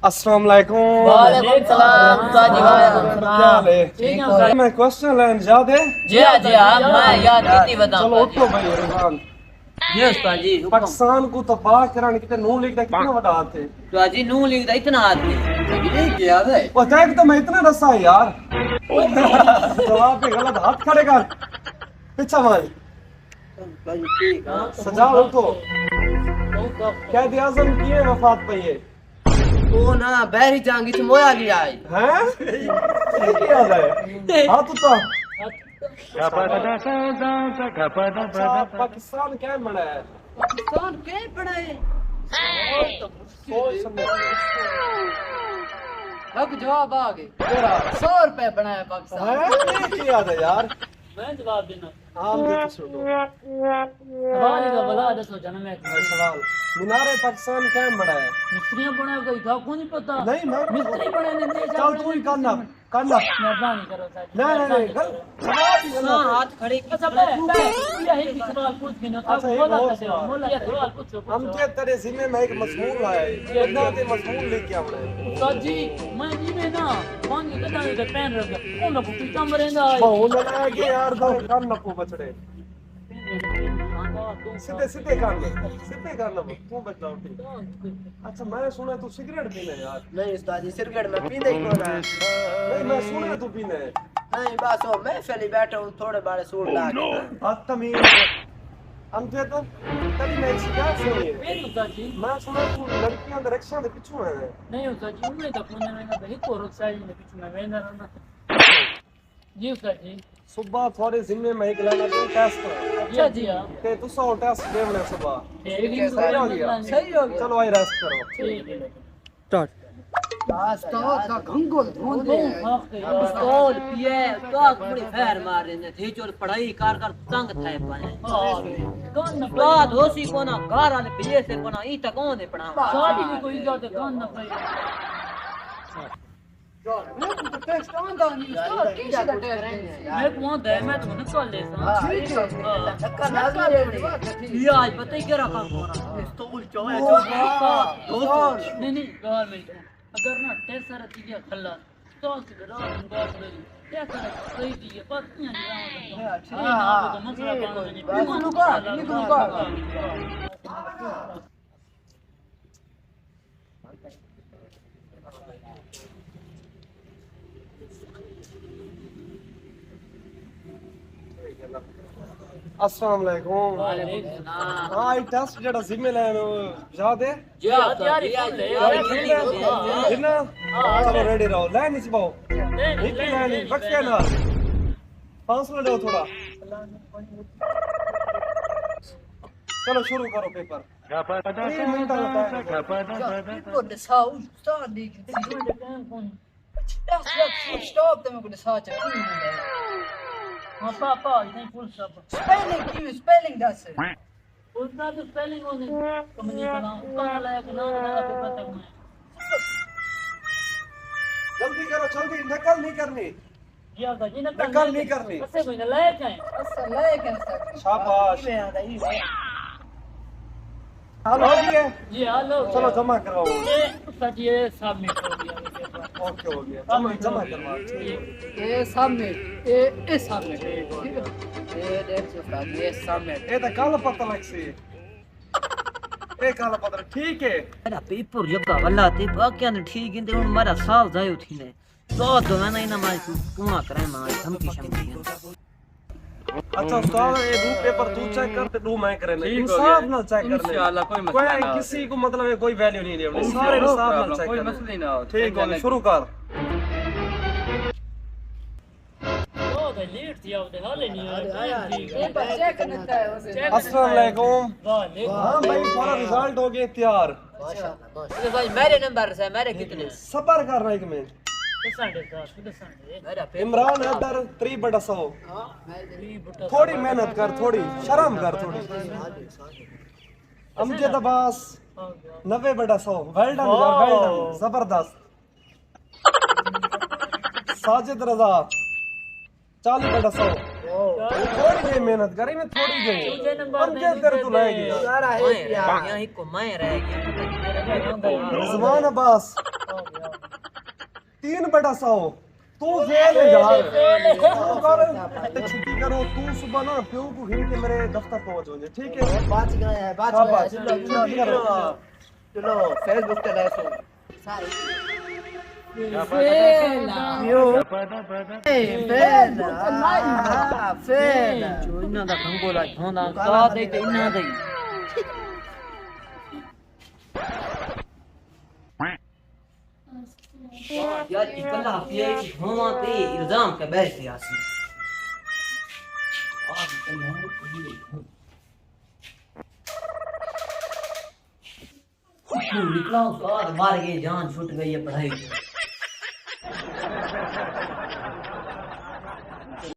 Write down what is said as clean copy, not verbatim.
अस्सलाम वालेकुम। वालेकुम सलाम। क्या हाल है? ठीक है। मैं क्वेश्चन लाइन याद है? जी हाँ मैं याद की बताऊं। चलो उठो भाई रिजवान। जी उस्ताद जी हुक्म। पाकिस्तान को तबाह कराने कितने नून लीग का कितना बड़ा हाथ है? तो अजी नू लीग दा इतना आदमी ये याद है। पता है कि तो मैं इतना रसा है यार। जवाब पे गलत हाथ खड़े कर। पीछा मार। ठीक है। सजा उठो। कैद आजम की है वफात पे ये? ओ ना बहरी जांगी से मोया लिया है। हैं? ये क्या है? हाथ उठा। अच्छा पाकिस्तान क्या बना है? पाकिस्तान के पड़ा है। सोच समझ। अब जवाब आ गए। तेरा 100 रुपए बनाया पाकिस्तान। है? ये क्या है यार? मैं जवाब देना। हाँ मुझे तो सुनो। सवाल ही का बता दे सोचा ना मैं। सवाल मीनारे पाकिस्तान क्या बड़ा है? मिस्त्रियां बने कोई था को नहीं पता। नहीं मैं मिस्त्री बने ने नहीं चल तू ही करना मेहरबानी करो सर। नहीं सवाल ही ना गलत है। हाथ खड़े अच्छा बे यही सवाल पूछ के ना अच्छा, एक बोला और था सवाल। मोला ये सवाल पूछो हम के तेरे जिम्मे में एक मजमून लाया है इतना ते मजमून लेके आवड़े सर जी मैं जी में ना मांगी कदा के पेन रख कौन ना कुछ कम रहंदा है बहुत लगा के यार दो कान न को बचड़े सीधे सीधे कान न तू बचड़ा उठी। अच्छा मैंने सुना तू सिगरेट पीने यार? नहीं उस्ताद जी सिगरेट में पींदे ही कौन है। नहीं मैं सुना तू पीने नहीं बस वो मैं फैली बैठा हूँ थोड़े बारे सूट ला के। बदतमीज। हम थे तो तभी मैं एक शिकायत सुनी है। मेरी उस्ताद जी मैं सुना तू लड़कियां द रिक्शा दे पिछू है। नहीं उस्ताद जी उन्हें तो कोने में ना एक और साइड में पीछे में वेंदा रहना जी उस्ताद जी। सुबह थोड़े जिम्मे में एक लाना तू टेस्ट कर अच्छा जी हां ते तू 100 टेस्ट देवने सुबह ठीक है, सही हो गया। सही हो गया। चलो आई रेस्ट करो। ठीक है उस्ताद का घंगोल ढूंढते हैं। पिस्तौल पिए तो बड़ी फैर मार रहे थे जो पढ़ाई कर कर तंग थे पाए कौन बात होसी कोना घर वाले पिए से कोना ई तक कौन दे पढ़ा शादी की कोई इज्जत कौन न पाई मैं टेस्ट आंदा नहीं उस्ताद किसी का टेस्ट नहीं है यार। मैं कौन दे मैं तो निकाल ले सा ठीक है धक्का ना दे। ये आज पता ही क्या रखा कोना पिस्तौल चाहे दोस्त नहीं घर में अगर ना टेस्ट सारा चीजें खल्ला तो से रात बात रही क्या करे सही दी है बात नहीं है हां तो मसला बन नहीं निकल अस्सलाम वालेकुम। हां आई टेस्ट जेड़ा जिम्मे लाया याद है? जी तैयारी कर ले जिन्ना चलो रेडी रहो लाइन इस बाओ निकल लाइन वक्त के ना फासला दो थोड़ा। चलो शुरू करो पेपर। 3 मिनट लगता को दिखाओ उस्ताद दी स्टॉप ते मैं को दिखा चक्की नहीं हां पापा नहीं फुल स्टॉप स्पेलिंग दस उसका तो स्पेलिंग होने कंपनी का नाम कौन लाया कि नाम ना पेपर तक में जल्दी करो जल्दी नकल नहीं करनी। जी होगा जी नकल नहीं करनी। कैसे कोई लाया है असल है क्या शाबाश में आता ही हाल हो गया। जी हेलो चलो जमा करवाओ। ये उसका जी सबमिट हो गया ओके हो गया जमा करवा। ये सबमिट ये सबमिट ये देख उस्ताद ये सबमिट ये तो काला पता लग सी ये काला पता ठीक है। मेरा पेपर जका वल्ला ते बाकियां ने ठीक इंदे हुन मारा साल जायो थीने तो मैंने ना मार पूरा करे मार धमकी शमकी अच्छा उस्ताद ये दो पेपर तू चेक कर ते दो मैं करे ले इंसाफ ना चेक करने इंशाल्लाह कोई मसला ना किसी को मतलब है कोई वैल्यू नहीं है सारे इंसाफ ना चेक कोई करने। मसला ना हो ठीक है शुरू कर। तो लेट थी अब हाले नहीं ये बच्चे करता है उसे अस्सलाम वालेकुम। वालेकुम हाँ भाई तुम्हारा रिजल्ट हो गया तैयार। माशाल्लाह भाई मेरे नंबर से मेरे कितने सबर कर रहा एक मिनट। मेरा इमरान हैदर 3/100। हां मैं थोड़ी मेहनत कर थोड़ी शर्म कर थोड़ी। अमजद अब्बास 90/100 वेल डन यार वेल डन जबरदस्त। साजिद रजा 40/100 थोड़ी गई मेहनत करी मैं थोड़ी गई अमजद तेरे तो लाएगी सारा है यार यहीं को मैं रह गया रिजवान अब्बास 3/100 तू फेल है यार छुट्टी करो तू सुबह ना प्यो को घिन के मेरे दफ्तर पहुंच जाओ ठीक है बात गए है बात शाबाश, चलो छुट्टी करो चलो फेसबुक पे डालो सारे फेला फेला जो इन्हां दा भंगोला धोंदा का दे ते इन्हां दे यार इकल्ला पिए की होवा ते इल्जाम के बैठ गया सी निकला उसका मार गई जान छूट गई है पढ़ाई